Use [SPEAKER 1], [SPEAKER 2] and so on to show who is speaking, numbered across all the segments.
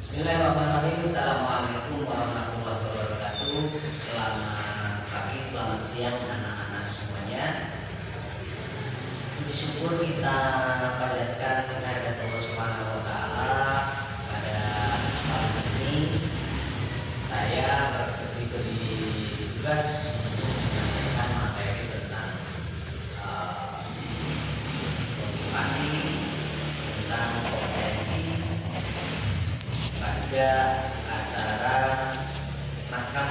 [SPEAKER 1] Bismillahirrahmanirrahim. Assalamualaikum warahmatullahi wabarakatuh. Selamat pagi, selamat siang anak-anak semuanya. Puji syukur kita panjatkan kehadirat Allah Subhanahu wa taala pada kesempatan ini. Saya diberi tugas untuk menyampaikan materi tentang motivasi, tentang kompetensi pada acara masa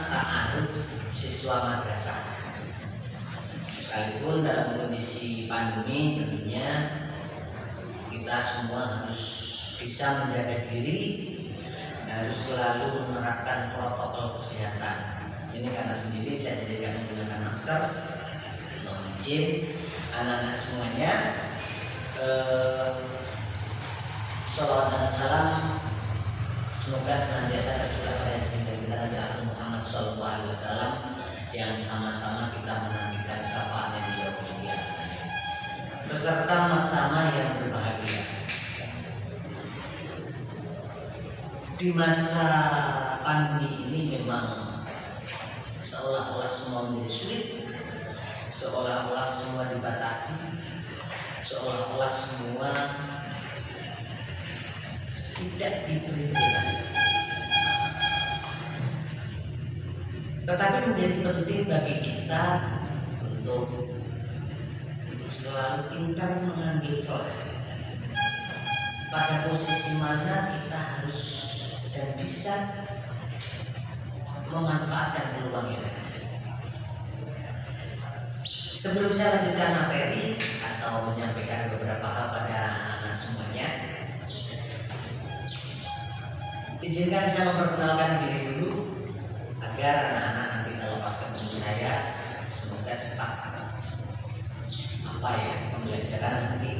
[SPEAKER 1] ta'aruf siswa madrasah. Sekalipun dalam kondisi pandemi, tentunya kita semua harus bisa menjaga diri, harus selalu menerapkan protokol kesehatan. Ini karena sendiri saya tidak menggunakan masker. Mohon izin anak-anak semuanya. Salawat dan salam semoga senantiasa tercurah pada baginda kita Nabi Muhammad SAW yang sama-sama kita menantikan syafaatnya di yaumil qiyamah beserta matsama yang berbahagia. Di masa pandemi ini memang seolah-olah semua menjadi sulit, seolah-olah semua dibatasi, seolah-olah semua tidak diberi bebas. Tetapi menjadi penting bagi kita untuk selalu pintar mengambil celah. Pada posisi mana kita harus dan bisa memanfaatkan peluang ini. Sebelum saya lanjutkan materi atau menyampaikan beberapa hal pada anak-anak semuanya, izinkan saya memperkenalkan diri dulu agar anak-anak nanti kalau pas ketemu saya semoga cepat pembelajaran nanti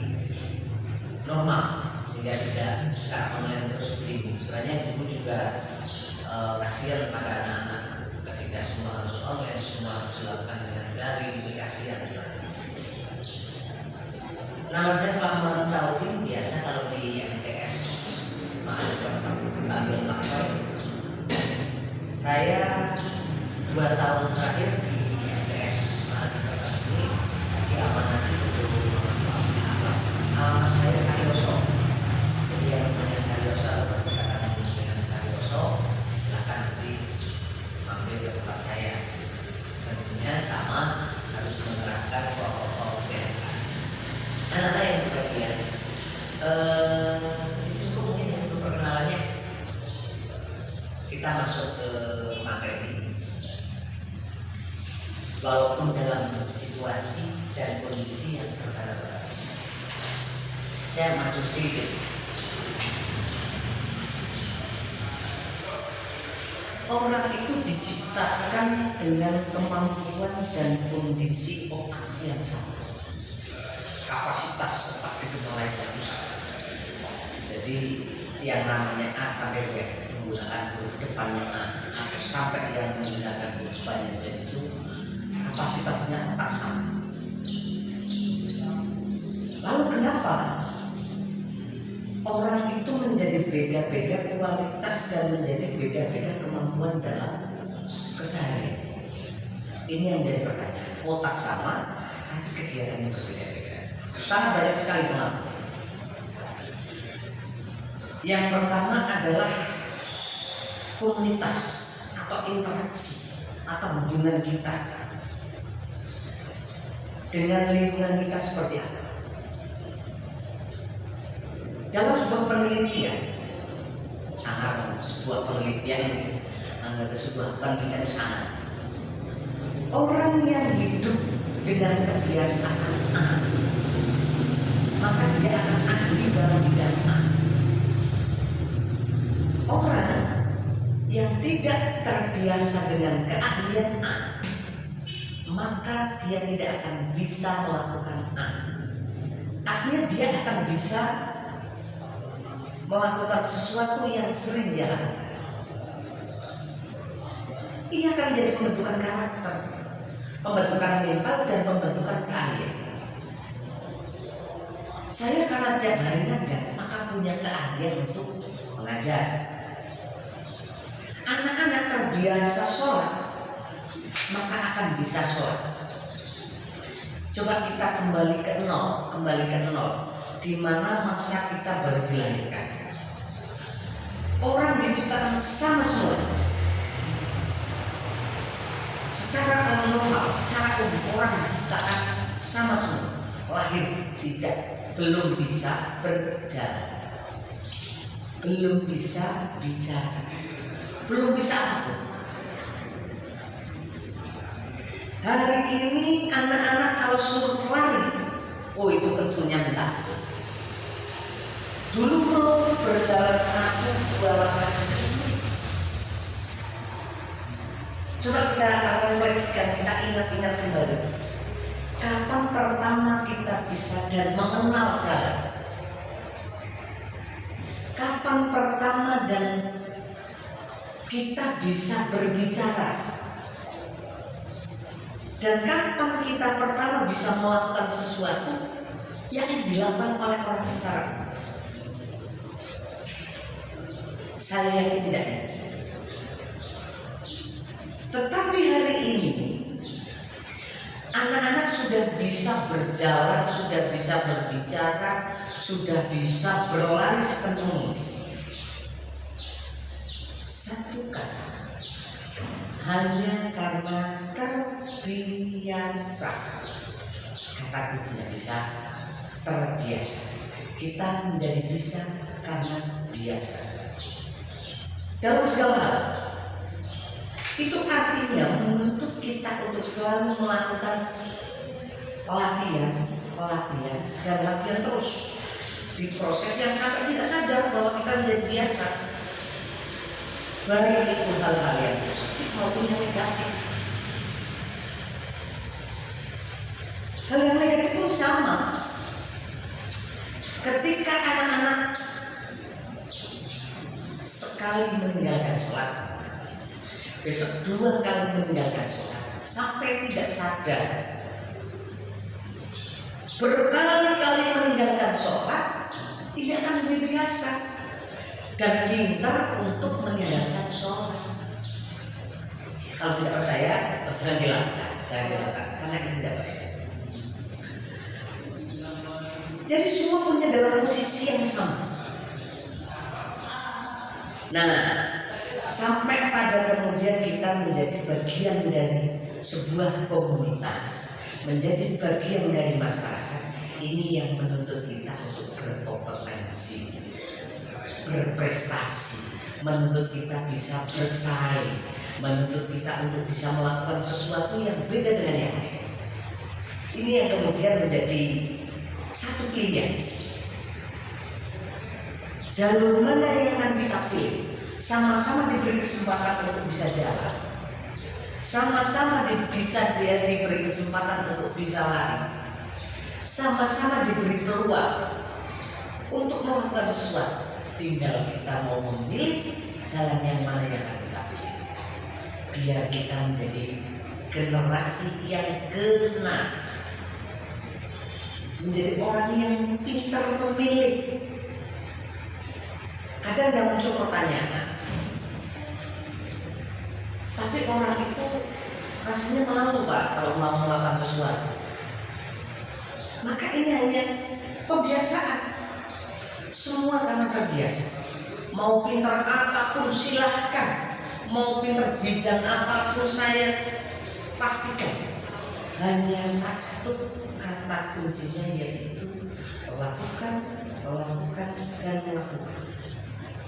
[SPEAKER 1] normal sehingga tidak secara online terus begini. Sebenarnya ibu juga kasihan pada anak-anak ketika semua harus online, semua harus dilakukan dengan daring, jadi kasihan. Nama saya Selamat Taufik, biasa kalau di MTS ambil makhluk. Saya 2 tahun terakhir di MTS ini di amanah itu alamat saya Saryoso. Jadi yang namanya Saryoso atau berdekatan dengan Saryoso, silakan nanti mampir ke tempat saya. Tentunya sama harus menerapkan protokol kesehatan. Anak-anak yang berbahagia, perkenalannya kita masuk ke materi. Walaupun dalam situasi dan kondisi yang serba terbatas, saya maju sedikit. Orang itu diciptakan dengan kemampuan dan kondisi otak yang sama. Kapasitas otak di kepala yang sama. Jadi yang namanya A sampai Z menggunakan huruf depannya A atau sampai yang menggunakan huruf depannya Z itu kapasitasnya otak sama. Lalu kenapa orang itu menjadi beda-beda kualitas dan menjadi beda-beda kemampuan dalam keseharian? Ini yang jadi pertanyaan. Otak sama tapi kegiatannya berbeda-beda. Sangat banyak sekali pengaruhnya. Yang pertama adalah komunitas atau interaksi atau hubungan kita dengan lingkungan kita seperti apa. Dalam sebuah penelitian, sebuah penelitian sangat, orang yang hidup dengan kebiasaan A, maka tidak akan ahli dalam bidang A. Orang yang tidak terbiasa dengan keahlian A, maka dia tidak akan bisa melakukan A. Akhirnya dia akan bisa melakukan sesuatu yang sering dia lakukan. Ini akan menjadi pembentukan karakter, pembentukan mental dan pembentukan keahlian. Saya karena tiap hari ngajar, maka tanpa punya keahlian untuk mengajar. Anak-anak terbiasa sholat, maka akan bisa sholat. Coba kita kembali ke nol, di mana masa kita baru dilahirkan. Orang diciptakan sama semua. Secara normal, secara umum orang diciptakan sama semua. Lahir belum bisa berjalan, belum bisa bicara, belum bisa apapun. Hari ini anak-anak kalau suruh lari, oh itu kencurnya minta. Dulu mau berjalan 1-2 langkah saja sulit. Coba kita refleksikan, kita ingat-ingat kembali. Kapan pertama kita bisa dan mengenal jalan? Kapan pertama dan kita bisa berbicara? Dan kapan kita pertama bisa melakukan sesuatu yang dilakukan oleh orang secara? Saya yakin tidak. Tetapi hari ini anak-anak sudah bisa berjalan, sudah bisa berbicara, sudah bisa berlari sekencang. Satu kata, hanya karena terbiasa. Kata kuncinya bisa terbiasa. Kita menjadi bisa karena biasa. Dalam segala hal, itu artinya menuntut kita untuk selalu melakukan pelatihan dan latihan terus di proses yang sampai tidak sadar bahwa kita menjadi biasa. Baik itu hal-hal yang positif maupun yang negatif. Hal yang negatif pun sama. Ketika anak-anak sekali meninggalkan sholat, besok 2 kali meninggalkan sholat, sampai tidak sadar, berkali-kali meninggalkan sholat, tidak akan menjadi biasa dan pintar untuk meninggalkan sholat. Kalau tidak percaya, jangan dilakukan, karena itu tidak baik. Jadi semua punya dalam posisi yang sama. Nah, sampai pada kemudian kita menjadi bagian dari sebuah komunitas, menjadi bagian dari masyarakat. Ini yang menuntut kita untuk berkompetensi, berprestasi, menuntut kita bisa bersaing, menuntut kita untuk bisa melakukan sesuatu yang beda dengan yang lain. Ini yang kemudian menjadi satu pilihan. Jalur mana yang akan kita pilih? Sama-sama diberi kesempatan untuk bisa jalan, sama-sama diberi kesempatan untuk bisa lari, sama-sama diberi peluang untuk melakukan sesuatu. Tinggal kita mau memilih jalan yang mana yang akan kita pilih, biar kita menjadi generasi yang kena, menjadi orang yang pintar memilih. Kadang ada muncul pertanyaan, tapi orang itu rasanya malu Pak kalau mau melakukan sesuatu. Maka ini hanya pembiasaan. Semua karena terbiasa. Mau pintar apapun silahkan, mau pintar bidang apapun saya pastikan. Hanya satu kata kuncinya, yaitu lakukan, dan melakukan.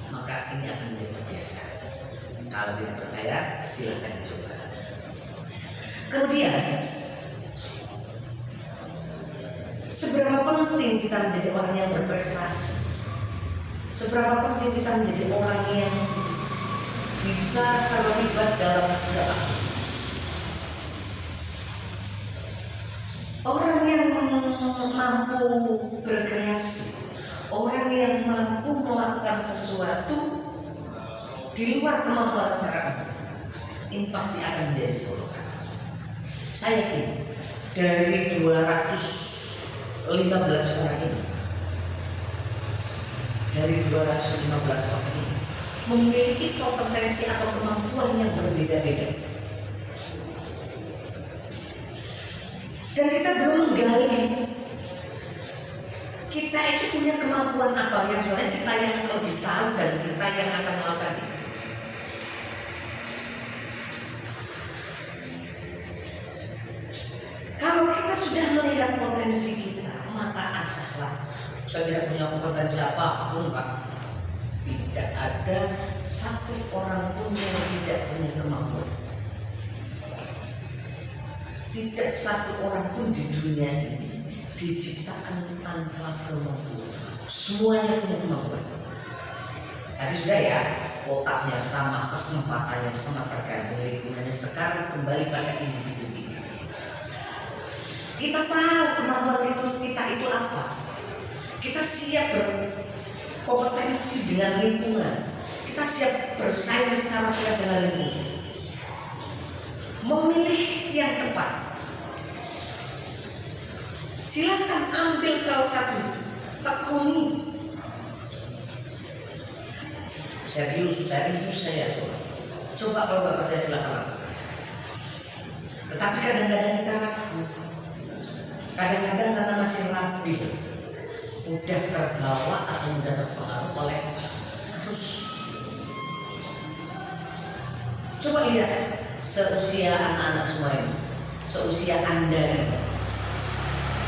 [SPEAKER 1] Maka ini akan menjadi biasa. Kalau tidak percaya, silakan dicoba. Kemudian, seberapa penting kita menjadi orang yang berprestasi? Seberapa penting kita menjadi orang yang bisa terlibat dalam segala hal? Orang yang mampu berkreasi, orang yang mampu melakukan sesuatu di luar kemampuan secara ini pasti akan menjadi sorotan. Saya yakin dari 215 orang ini dari 215 orang ini memiliki kompetensi atau kemampuan yang berbeda-beda. Dan kita belum menggali kita itu punya kemampuan apa yang sebenarnya kita yang lebih tahu dan kita yang akan melakukan itu. Kalau kita sudah melihat potensi kita, maka asahlah. Saya tidak punya kompetensi apapun, Pak. Tidak ada satu orang pun yang tidak punya kemampuan. Tidak satu orang pun di dunia ini diciptakan tanpa kemampuan. Semuanya punya kemampuan. Tadi sudah ya, otaknya sama, kesempatannya sama, tergantung lingkungannya. Sekarang kembali pada individu kita. Kita tahu kemampuan kita itu apa. Kita siap berkompetensi dengan lingkungan. Kita siap bersaing secara sehat dengan lingkungan. Memilih yang tepat. Silakan ambil salah satu, tekuni. Serius saya coba kalau nggak percaya silakan. Tetapi kadang-kadang kita ragu. Kadang-kadang karena masih labil, mudah terbawa atau mudah terpengaruh oleh arus. Coba lihat seusia anak-anak semua ini, seusia Anda ini.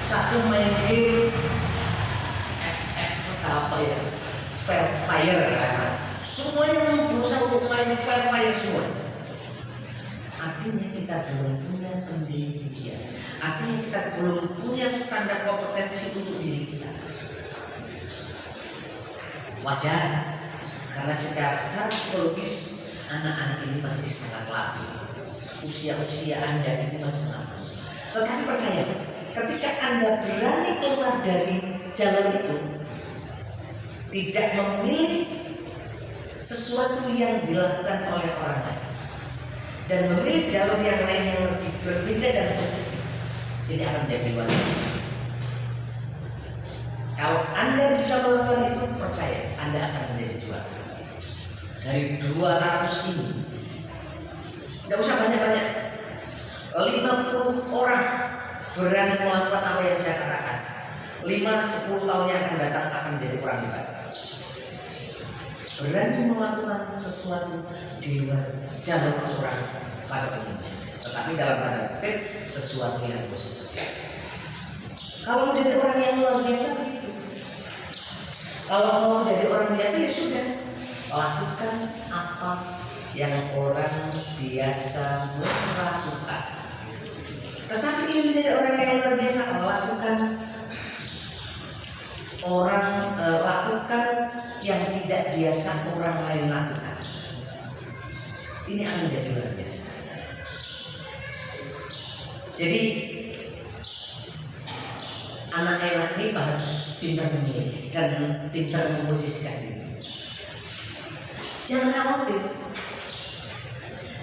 [SPEAKER 1] Satu main game FF apa ya, Fair Fire ya. Semuanya berusaha untuk main Fair Fire semua. Artinya kita belum punya pendidikan. Artinya kita belum punya standar kompetensi untuk diri kita. Wajar, karena secara psikologis anak-anak ini masih sangat labil. Usia-usia Anda ini masih labil. Tetapi percaya, ketika Anda berani keluar dari jalan itu, tidak memilih sesuatu yang dilakukan oleh orang lain, dan memilih jalur yang lain yang lebih berbeda dan positif, ini akan menjadi luar biasa. Kalau Anda bisa melakukan itu, percaya Anda akan menjadi juara. Dari 200 ini, tidak usah banyak-banyak, 50 orang berani melakukan apa yang saya katakan, 5-10 tahun yang akan datang akan menjadi orang hebat. Berani melakukan sesuatu di luar jalur orang pada umumnya, tetapi dalam tanda kutip sesuatu yang positif. Kalau menjadi orang yang luar biasa begitu. Kalau mau jadi orang biasa ya sudah, lakukan apa yang orang biasa melakukan. Tetapi ingin menjadi orang yang luar biasa, lakukan yang tidak biasa orang lain lakukan. Ini akan menjadi luar biasa. Jadi anak-anak ini harus pintar memilih dan pintar memposisikan diri. Jangan khawatir,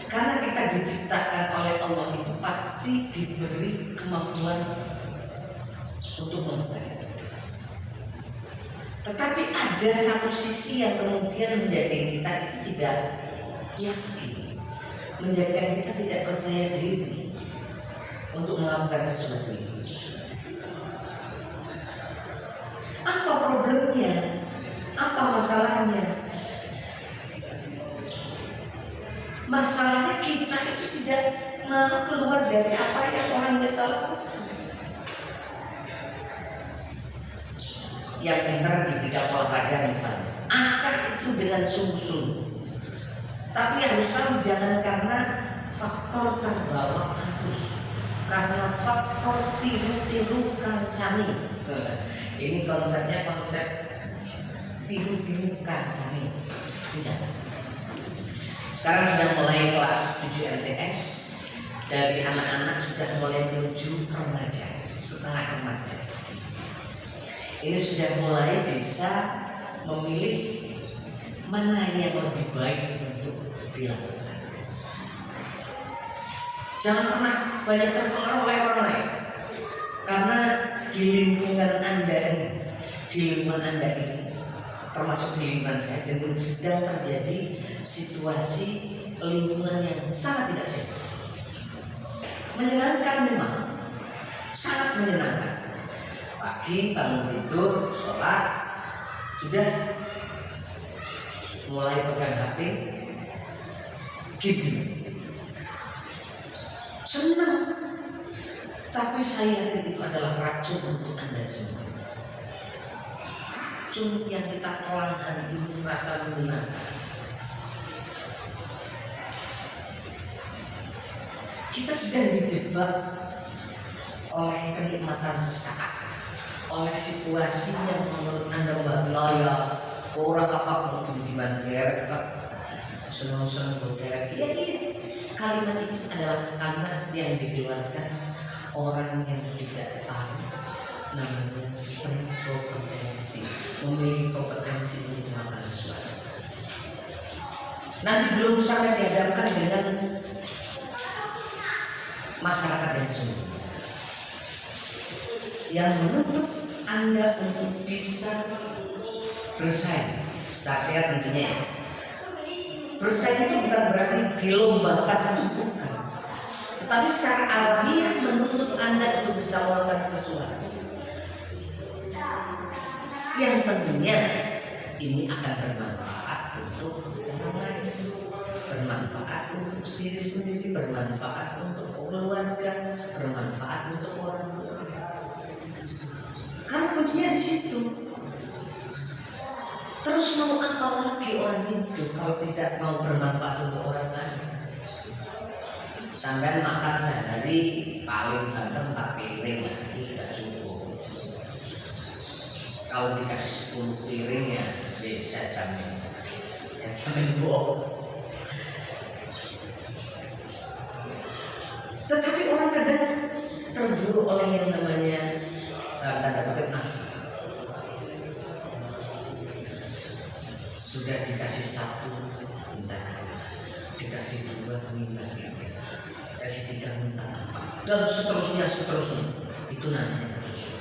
[SPEAKER 1] karena kita diciptakan oleh Allah itu pasti diberi kemampuan untuk melakukan itu. Tetapi ada satu sisi yang kemudian menjadikan kita tidak yakin, menjadikan kita tidak percaya diri untuk melakukan sesuatu ini. Apa problemnya? Apa masalahnya? Masalahnya kita itu tidak mau keluar dari apa yang orang biasa lakukan. Yang pintar di bidang olahraga misalnya, asal itu dengan sungguh-sungguh. Tapi harus tahu, jangan karena faktor terbawa arus, karena faktor tiru-tiru kancani. Ini konsepnya konsep tiru-tiru kancani. Sekarang sudah mulai kelas 7 MTS, dari anak-anak sudah mulai menuju remaja, setengah remaja. Ini sudah mulai bisa memilih mana yang lebih baik untuk dilakukan. Jangan pernah banyak terpengaruh oleh orang lain, karena di lingkungan Anda ini, termasuk di lingkungan saya, dan sedang terjadi situasi lingkungan yang sangat tidak sehat. Menyenangkan memang, sangat menyenangkan. Pagi bangun tidur, sholat, sudah mulai pegang HP, game, senang. Tapi saya yakin itu adalah racun untuk Anda semua. Racun yang kita telan hari ini serasa menyenangkan. Kita sedang dijebak oleh kenikmatan sesaat, oleh situasi yang menurut Anda bahaya. Orang apa mau di mana derek, senang-senang berderek. Iya. Kalimat itu adalah kalimat yang dikeluarkan orang yang tidak tahu namanya berkompetensi, memiliki kompetensi untuk melakukan sesuatu. Nanti belum sampai dihadapkan dengan masyarakat yang sungguh, yang menuntut Anda untuk bisa bersaing secara sehat tentunya. Bersaing itu bukan berarti dilombakan, itu bukan. Tetapi secara alamiah menuntut Anda untuk bisa melakukan sesuatu yang tentunya ini akan bermanfaat untuk orang lain, bermanfaat untuk diri sendiri, bermanfaat untuk keluarga, bermanfaat untuk orang tua. Karena kuncinya di situ. Terus mau apa lagi orang itu kalau tidak mau bermanfaat untuk orang lain? Sampai makan sehari paling banter 4 piring, itu sudah cukup. Kalau dikasih 10 piring ya, saya jamin bohong. Tetapi orang kadang terburu oleh yang namanya dalam tanda kutip nafsu. Sudah dikasih 1 minta, dikasih 2 minta 3, dikasih 3 minta 4, dan seterusnya. Itu namanya terus.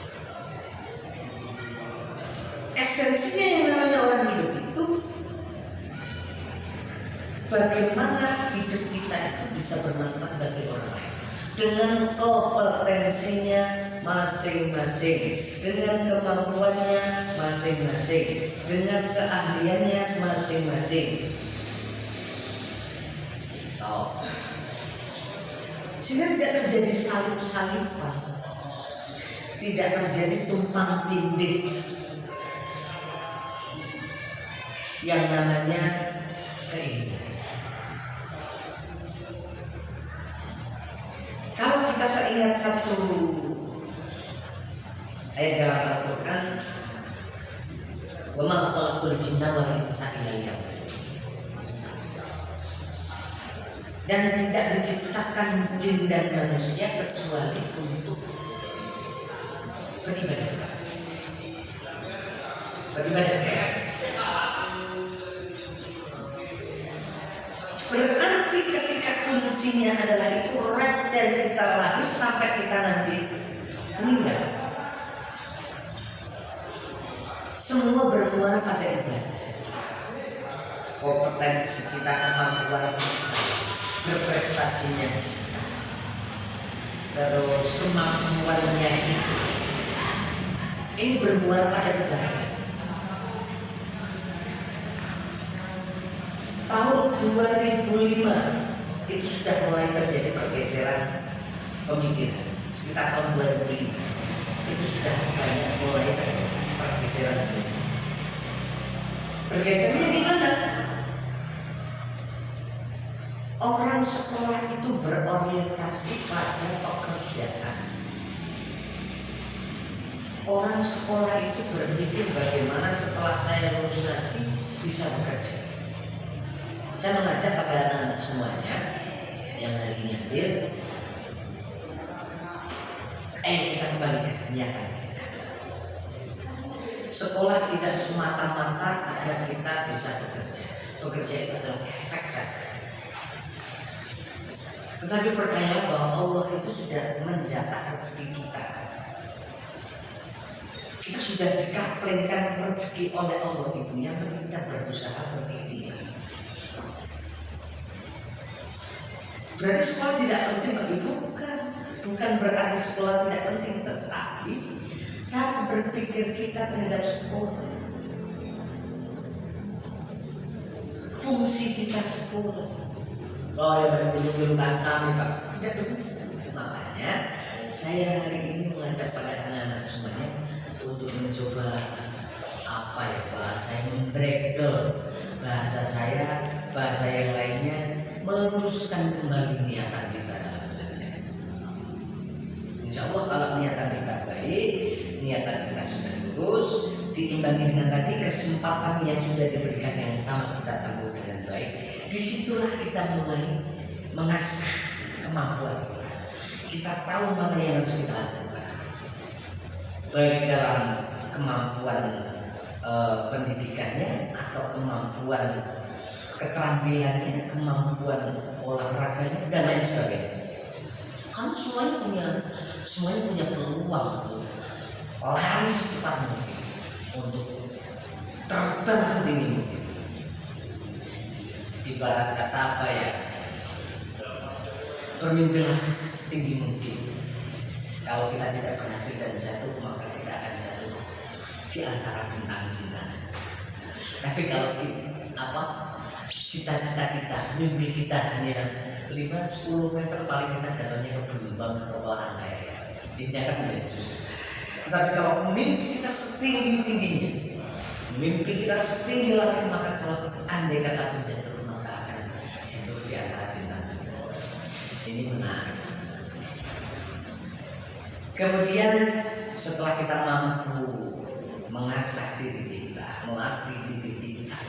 [SPEAKER 1] Esensinya yang namanya orang hidup itu bagaimana hidup kita itu bisa bermanfaat bagi orang lain dengan kompetensinya masing-masing, dengan kemampuannya masing-masing, dengan keahliannya masing-masing. Sehingga tidak terjadi salip-salipan, tidak terjadi tumpang tindih yang namanya keinginan. Kalau kita seingat satu ayat dalam Al-Quran, wa ma khalaqtul jinna wal insa illa liya'budun, dan tidak diciptakan jin dan manusia kecuali untuk beribadah. Berarti ketika kuncinya adalah itu dari kita lahir sampai kita nanti meninggal, semua bermuara pada ibadah. Kompetensi kita, kemampuan kita, berprestasinya, terus kemampuannya ini bermuara pada ibadah. Tahun 2005 itu sudah mulai terjadi pergeseran pemikiran. Sekitar tahun 2005 itu sudah banyak mulai terjadi pergeseran. Pergeserannya di mana? Orang sekolah itu berorientasi pada pekerjaan. Orang sekolah itu berpikir bagaimana setelah saya lulus nanti bisa bekerja. Saya mengajak kepada anak-anak semuanya yang hari ini hadir, kita kembalikan niatan kita. Sekolah tidak semata-mata agar kita bisa bekerja. Bekerja itu adalah efek saja. Tetapi percayalah bahwa Allah itu sudah menjatah rezeki kita. Kita sudah sudah dikaplengkan rezeki oleh Allah itu, yang penting kita berusaha berikhtiar. Berarti sekolah tidak penting bagi bukan berarti sekolah tidak penting, tetapi cara berpikir kita terhadap sekolah, fungsi kita sekolah. Oh ya, belum lancar Pak. Tidak begitu. Makanya saya hari ini mengajak pada anak-anak semuanya untuk mencoba apa ya, bahasa yang breakdown, bahasa yang lainnya, meluruskan kembali niatan kita dalam belajar. Insya Allah kalau niatan kita baik, niatan kita sudah lurus, diimbangi dengan tadi kesempatan yang sudah diberikan yang sama kita tempuh dengan baik, disitulah kita mulai mengasah kemampuan kita. Kita tahu mana yang harus kita lakukan, baik dalam kemampuan pendidikannya atau kemampuan keterampilannya, kemampuan olahraganya dan lain sebagainya. Kamu semuanya punya peluang untuk lari secepat mungkin, untuk terbang setinggi mungkin. Ibarat kata apa ya? Bermimpilah setinggi mungkin. Kalau kita tidak berhasil dan jatuh, maka kita akan jatuh di antara bintang-bintang. Tapi kalau cita-cita kita, mimpi kita hanya 5-10 meter, paling kita jatuhnya ke gelombang atau ke lantai. Ini akan menjadi susah. Tapi kalau mimpi kita setinggi-tingginya, mimpi kita setinggi langit, maka kalau andai kata jatuh, maka akan jatuh di antara bintang. Ini menarik. Kemudian setelah kita mampu mengasah diri kita, melatih diri kita,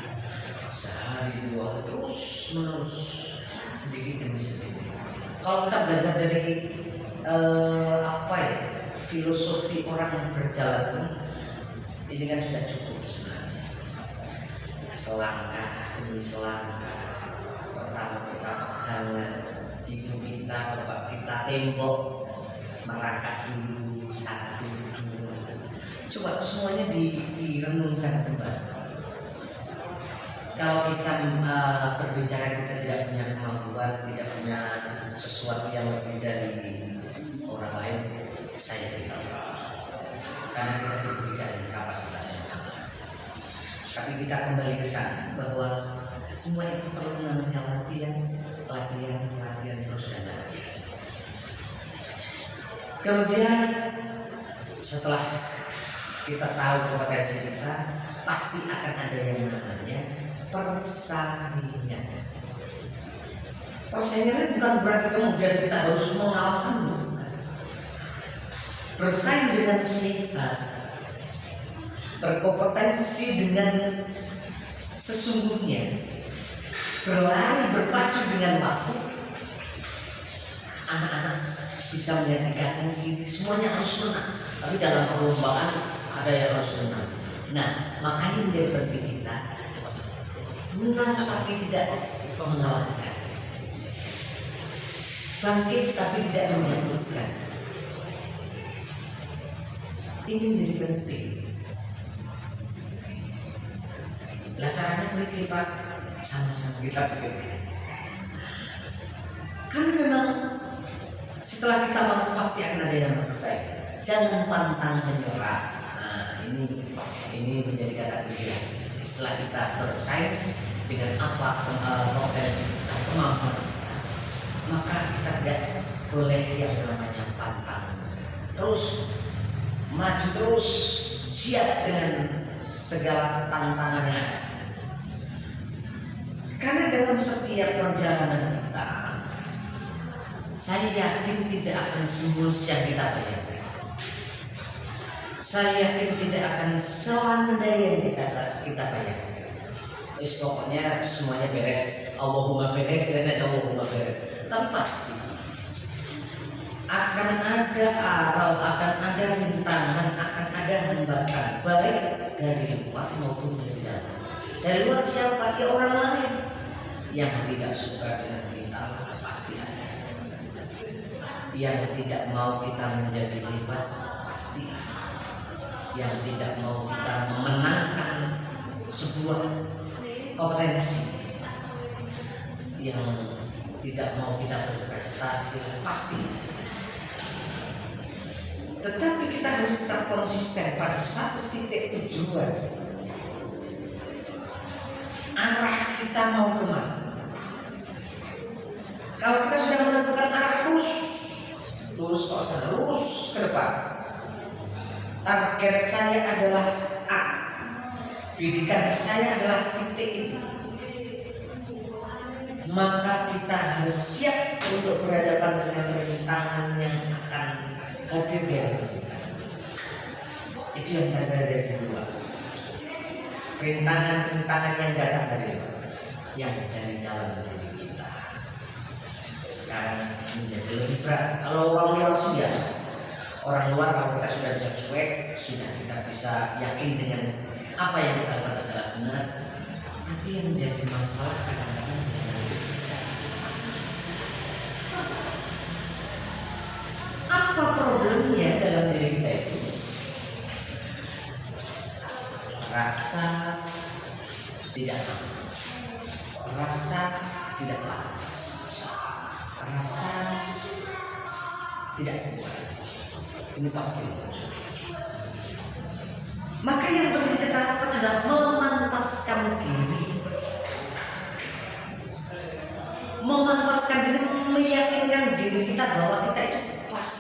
[SPEAKER 1] sehari dua terus menerus, sedikit demi sedikit. Kalau kita belajar dari filosofi orang berjalan, ini kan sudah cukup sebenarnya. Selangkah demi selangkah, pertama kita pegangan ibu kita, bapak kita, tembok, merangkak dulu, 1, 2. Coba semuanya direnungkan kembali. Kalau kita berbicara kita tidak punya kemampuan, tidak punya sesuatu yang lebih dari orang lain, saya tidak. Karena kita diberikan kapasitas yang sama. Tapi kita kembali ke sana bahwa semua itu perlu namanya latihan terus dan latihan. Kemudian setelah kita tahu kompetensi kita, pasti akan ada yang namanya persaingan. Persaingan bukan berarti kemudian kita harus mengalahkan, bukan. Bersaing dengan sehat, berkompetensi dengan sesungguhnya, berlari berpacu dengan waktu. Anak-anak bisa melihat di kanan kiri, semuanya harus menang. Tapi dalam perlombaan ada yang harus menang. Nah, makanya menjadi penting kita menang tapi tidak mengalahkan, bangkit tapi tidak menjatuhkan. Ini menjadi penting. Nah, caranya berikir Pak, sama-sama kita pikirkan. Karena memang setelah kita mampu pasti akan ada yang bersaing. Jangan pantang menyerah. Nah, ini menjadi kata kunci. Setelah kita bersaing dengan apa kompetensi kita, kemampuan kita, maka kita tidak boleh yang namanya pantang. Terus maju terus, siap dengan segala tantangannya. Karena dalam setiap perjalanan kita, saya yakin tidak akan semulus yang kita bayangkan. Saya yakin tidak akan selandai yang kita bayangkan. Pokoknya semuanya beres. Allahumma beres dan Allahumma beres. Tapi pasti akan ada aral, akan ada rintangan, akan ada hambatan, baik dari luar maupun dari dalam. Dari luar siapa? Ya orang lain yang tidak suka dengan kita, pasti ada. Yang tidak mau kita menjadi hebat, pasti ada. yang tidak mau kita memenangkan sebuah kompetensi, yang tidak mau kita berprestasi, pasti. Tetapi kita harus tetap konsisten pada satu titik tujuan. Arah kita mau kemana? Kalau kita sudah menentukan arah lurus ke depan. Target saya adalah A. Pendidikan saya adalah titik itu. Maka kita harus siap untuk berhadapan dengan rintangan yang akan hadir di hadapan kita. Itu yang datang dari luar. Rintangan-rintangan yang datang dari luar, yang dari dalam diri kita. Sekarang menjadi lebih berat. Kalau orang luar sudah biasa. Orang luar kalau kita sudah bisa cuek, sudah kita bisa yakin dengan apa yang kita lakukan adalah benar. Tapi yang menjadi masalah kadang-kadang apa problemnya dalam diri kita itu? Rasa tidak aman, rasa tidak pantas, rasa tidak kuat. Ini pasti muncul. Maka yang penting kita lakukan adalah memantaskan diri, meyakinkan diri kita bahwa kita itu pas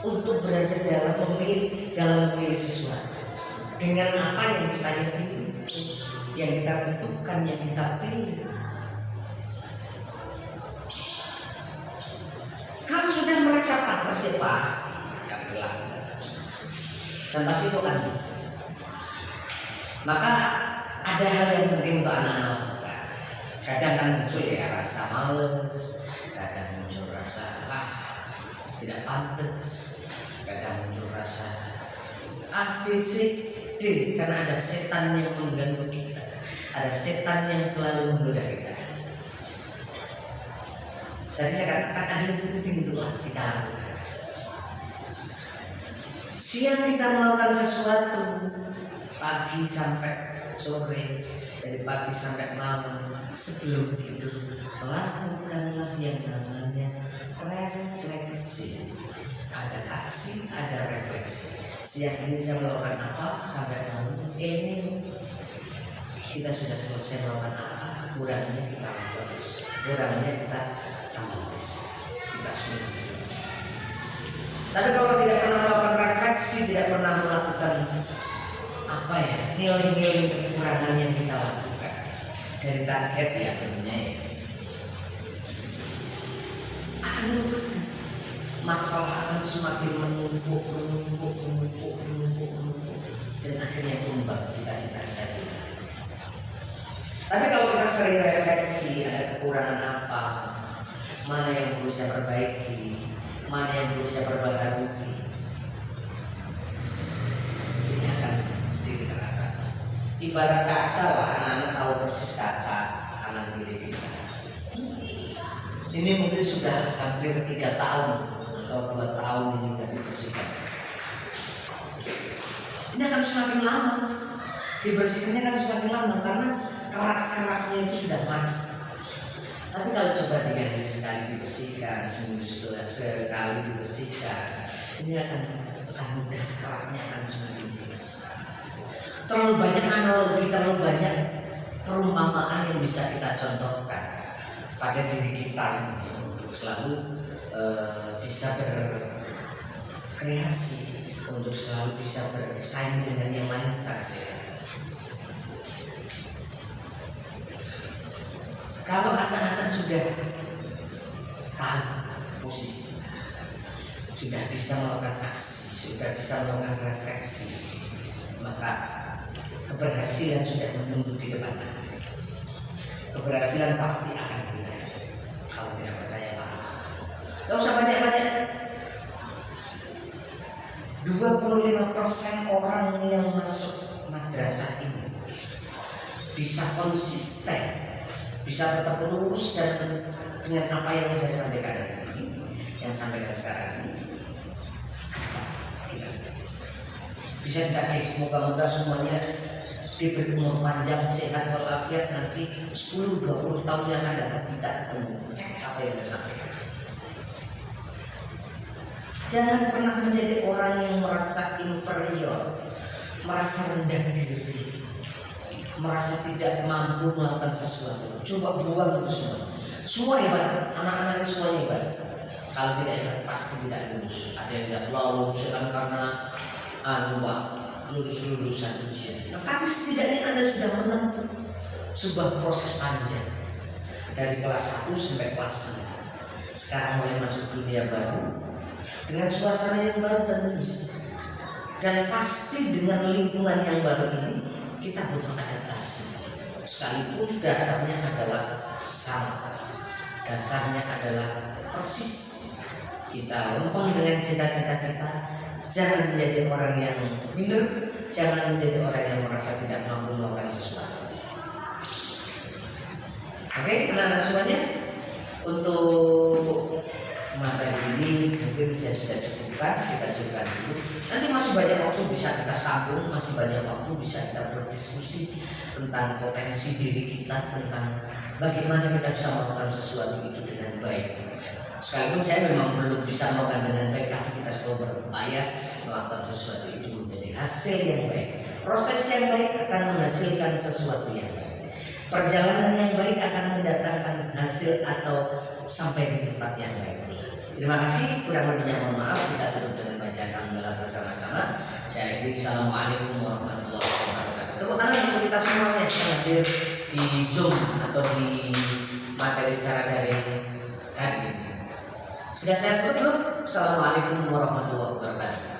[SPEAKER 1] untuk berada dalam memilih sesuatu dengan apa yang kita yakini, yang kita tentukan, yang kita pilih. Kalau sudah merasa pantas ya pasti akan berlaku dan pasti itu akan muncul. Maka ada hal yang penting untuk anak-anak lakukan. Kadang kan muncul ya rasa males, kadang muncul rasa tidak pantas, kadang muncul rasa ABCD, karena ada setan yang mengganggu kita, ada setan yang selalu menggoda kita. Tadi saya katakan ada yang penting untuk kita lakukan. Siang kita melakukan sesuatu, pagi sampai sore, dari pagi sampai malam, sebelum tidur lakukanlah yang namanya refleksi. Ada aksi, ada refleksi. Siang ini saya melakukan apa, sampai malam ini kita sudah selesai melakukan apa, kurangnya kita bagus, kurangnya kita tambah besok, kita sudah. Tapi kalau tidak pernah melakukan refleksi, tidak pernah melakukan nilai-nilai kekurangan yang kita lakukan dari target ya tentunya ya, akan merupakan masalah akan semakin menumpuk dan akhirnya tumbang cita-cita kita. Tapi kalau kita sering refleksi, ada kekurangan apa, mana yang perlu saya perbaiki, mana yang perlu saya perbaharui, ini akan sedikit teratas. Ibarat kaca lah, anak-anak tahu persis kaca kanan kiri kita. Ini mungkin sudah hampir 3 tahun atau 2 tahun ini sudah dibersihkan. Ini akan semakin lama, dibersihkannya akan semakin lama karena kerak-keraknya itu sudah mati. Tapi kalau coba 3 hari sekali dibersihkan, seminggu sekali dibersihkan, ini akan mudah, keraknya akan semakin tipis. Terlalu banyak analogi, terlalu banyak perumpamaan yang bisa kita contohkan pada diri kita untuk selalu bisa berkreasi, untuk selalu bisa bersaing dengan yang lain sehat. Kalau anak-anak sudah tahu posisi, sudah bisa melakukan aksi, sudah bisa melakukan refleksi, maka keberhasilan sudah menunggu di depan. Keberhasilan pasti akan benar. Kalau tidak percaya Pak, tidak usah banyak-banyak. 25% orang yang masuk madrasah ini bisa konsisten, bisa tetap lurus dan dengan apa yang saya sampaikan hari ini, yang sampaikan sekarang ini, kita Bisa tidak nih? Moga-moga semuanya diberi umur panjang, sehat walafiat, nanti 10-20 tahun yang akan datang kita ketemu. Cek apa yang saya sampaikan. Jangan pernah menjadi orang yang merasa inferior, merasa rendah diri, merasa tidak mampu melakukan sesuatu. Coba buang itu semua. Semua hebat, anak-anak itu semua hebat. Kalau tidak hebat pasti tidak lulus. Ada yang tidak lulus karena lulusan ujian. Tetapi setidaknya Anda sudah menempuh sebuah proses panjang dari kelas 1 sampai kelas 6. Sekarang mulai masuk dunia baru dengan suasana yang baru dan pasti dengan lingkungan yang baru ini kita butuh adaptasi. Sekalipun dasarnya adalah sama, dasarnya adalah persis. Kita lempeng dengan cita-cita kita. Jangan menjadi orang yang minder, jangan menjadi orang yang merasa tidak mampu melakukan sesuatu. Oke, anak-anak semuanya, untuk materi ini mungkin saya sudah cukupkan, kita cukupkan dulu. Nanti masih banyak waktu bisa kita sambung, masih banyak waktu bisa kita berdiskusi tentang potensi diri kita, tentang bagaimana kita bisa melakukan sesuatu itu dengan baik. Sekalipun saya memang belum bisa melakukan dengan baik, tapi kita selalu berupaya melakukan sesuatu itu menjadi hasil yang baik. Proses yang baik akan menghasilkan sesuatu yang baik. Perjalanan yang baik akan mendatangkan hasil atau sampai di tempat yang baik. Terima kasih, kurang lebihnya mohon maaf. Kita tutup dengan bacaan hamdalah bersama-sama. Saya akhiri, assalamualaikum warahmatullahi wabarakatuh. Tepuk tangan untuk kita semuanya yang hadir di Zoom atau di materi secara daring hari ini. Sudah saya tutup. Assalamualaikum warahmatullahi wabarakatuh.